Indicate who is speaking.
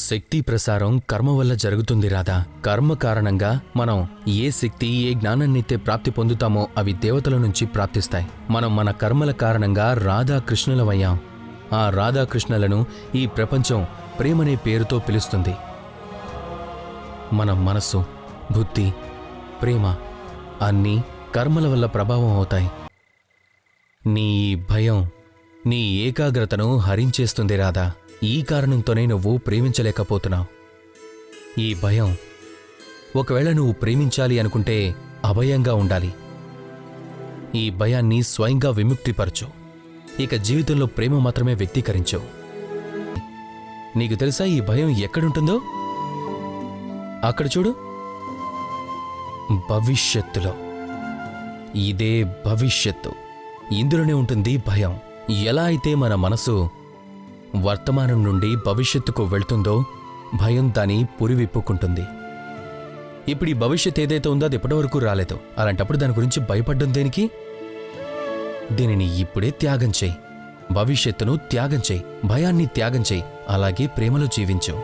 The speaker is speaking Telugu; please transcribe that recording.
Speaker 1: శక్తి ప్రసారం కర్మ వల్ల జరుగుతుంది రాధా. కర్మ కారణంగా మనం ఏ శక్తి ఏ జ్ఞానాన్నైతే ప్రాప్తి పొందుతామో అవి దేవతల నుంచి ప్రాప్తిస్తాయి. మనం మన కర్మల కారణంగా రాధాకృష్ణులమయ్యాం. ఆ రాధాకృష్ణులను ఈ ప్రపంచం ప్రేమనే పేరుతో పిలుస్తుంది. మన మనస్సు, బుద్ధి, ప్రేమ అన్నీ కర్మల వల్ల ప్రభావం అవుతాయి. నీ భయం నీ ఏకాగ్రతను హరించేస్తుంది రాధా. ఈ కారణంతోనే నువ్వు ప్రేమించలేకపోతున్నావు. ఈ భయం, ఒకవేళ నువ్వు ప్రేమించాలి అనుకుంటే అభయంగా ఉండాలి. ఈ భయాన్ని స్వయంగా విముక్తిపరచు. ఇక జీవితంలో ప్రేమ మాత్రమే వ్యక్తీకరించు. నీకు తెలుసా ఈ భయం ఎక్కడుంటుందో? అక్కడ చూడు, భవిష్యత్తులో. ఇదే భవిష్యత్తు. ఇందులోనే ఉంటుంది భయం. ఎలా అయితే మన మనసు వర్తమానం నుండి భవిష్యత్తుకు వెళ్తుందో భయం దాని పురివిప్పుకుంటుంది. ఇప్పుడు ఈ భవిష్యత్ ఏదైతే ఉందో అది ఎప్పటివరకు రాలేదు. అలాంటప్పుడు దాని గురించి భయపడ్డం దేనికి? దీనిని ఇప్పుడే త్యాగం చేయి. భవిష్యత్తును త్యాగం చేయి, భయాన్ని త్యాగం చేయి. అలాగే ప్రేమలో జీవించు.